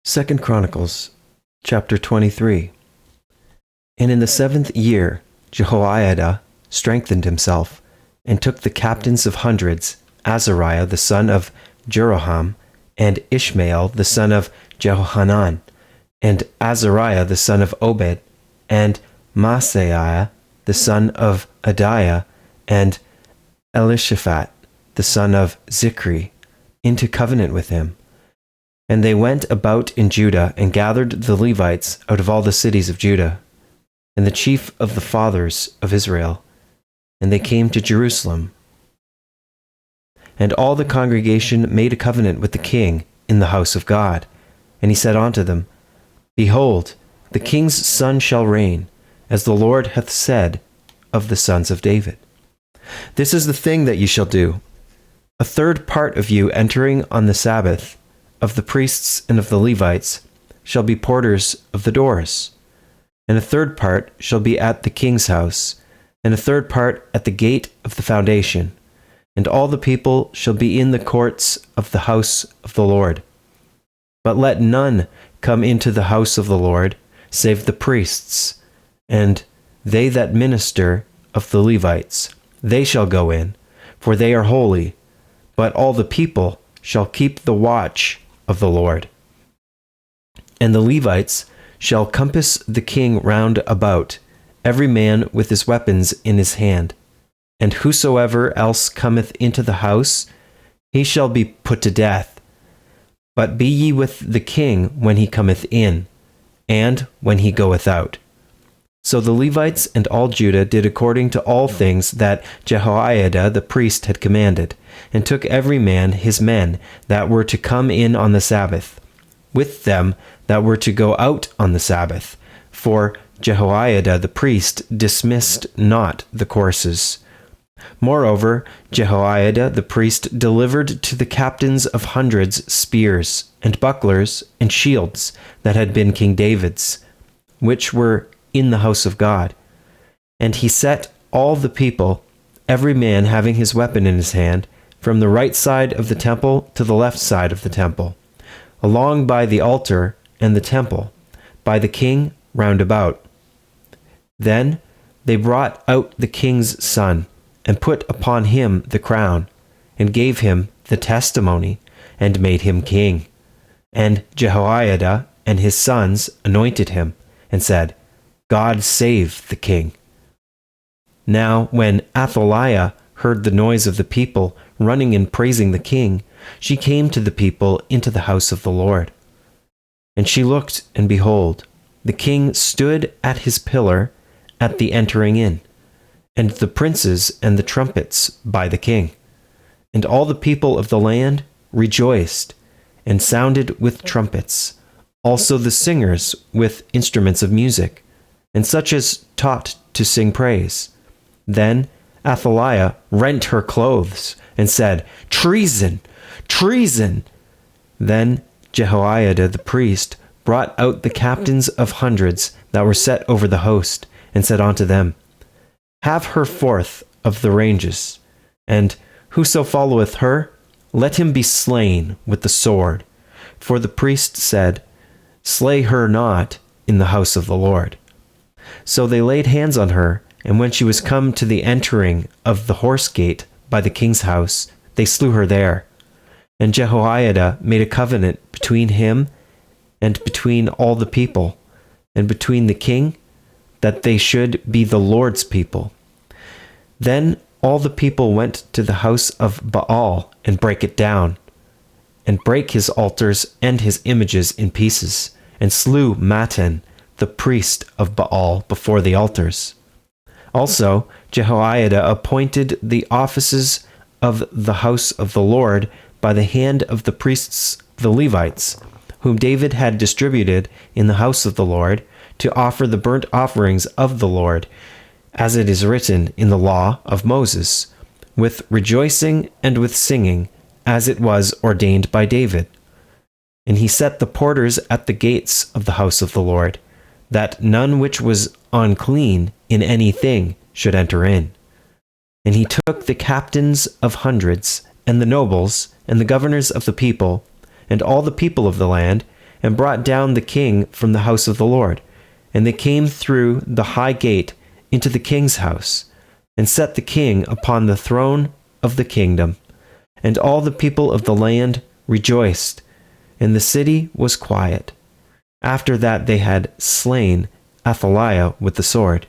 2 Chronicles, chapter 23. And in the 7th year, Jehoiada strengthened himself, and took the captains of hundreds, Azariah the son of Jeroham, and Ishmael the son of Jehohanan, and Azariah the son of Obed, and Maaseiah the son of Adiah, and Elishaphat the son of Zichri, into covenant with him. And they went about in Judah, and gathered the Levites out of all the cities of Judah, and the chief of the fathers of Israel, and they came to Jerusalem. And all the congregation made a covenant with the king in the house of God. And he said unto them, Behold, the king's son shall reign, as the Lord hath said of the sons of David. This is the thing that ye shall do. A third part of you entering on the Sabbath, of the priests and of the Levites, shall be porters of the doors. And a third part shall be at the king's house, and a third part at the gate of the foundation. And all the people shall be in the courts of the house of the Lord. But let none come into the house of the Lord, save the priests, and they that minister of the Levites. They shall go in, for they are holy. But all the people shall keep the watch of the Lord. And the Levites shall compass the king round about, every man with his weapons in his hand. And whosoever else cometh into the house, he shall be put to death. But be ye with the king when he cometh in, and when he goeth out. So the Levites and all Judah did according to all things that Jehoiada the priest had commanded, and took every man his men that were to come in on the Sabbath, with them that were to go out on the Sabbath. For Jehoiada the priest dismissed not the courses. Moreover, Jehoiada the priest delivered to the captains of hundreds spears, and bucklers, and shields that had been King David's, which were in the house of God. And he set all the people, every man having his weapon in his hand, from the right side of the temple to the left side of the temple, along by the altar and the temple, by the king round about. Then they brought out the king's son, and put upon him the crown, and gave him the testimony, and made him king. And Jehoiada and his sons anointed him, and said, God save the king. Now when Athaliah heard the noise of the people running and praising the king, she came to the people into the house of the Lord. And she looked, and behold, the king stood at his pillar at the entering in, and the princes and the trumpets by the king. And all the people of the land rejoiced, and sounded with trumpets, also the singers with instruments of music, and such as taught to sing praise. Then Athaliah rent her clothes, and said, Treason! Treason! Then Jehoiada the priest brought out the captains of hundreds that were set over the host, and said unto them, Have her forth of the ranges, and whoso followeth her, let him be slain with the sword. For the priest said, Slay her not in the house of the Lord. So they laid hands on her, and when she was come to the entering of the horse gate by the king's house, they slew her there. And Jehoiada made a covenant between him and between all the people, and between the king, that they should be the Lord's people. Then all the people went to the house of Baal, and brake it down, and brake his altars and his images in pieces, and slew Mattan, the priest of Baal, before the altars. Also Jehoiada appointed the offices of the house of the Lord by the hand of the priests the Levites, whom David had distributed in the house of the Lord, to offer the burnt offerings of the Lord, as it is written in the law of Moses, with rejoicing and with singing, as it was ordained by David. And he set the porters at the gates of the house of the Lord, that none which was unclean in anything should enter in. And he took the captains of hundreds, and the nobles, and the governors of the people, and all the people of the land, and brought down the king from the house of the Lord. And they came through the high gate into the king's house, and set the king upon the throne of the kingdom. And all the people of the land rejoiced, and the city was quiet, after that they had slain Athaliah with the sword.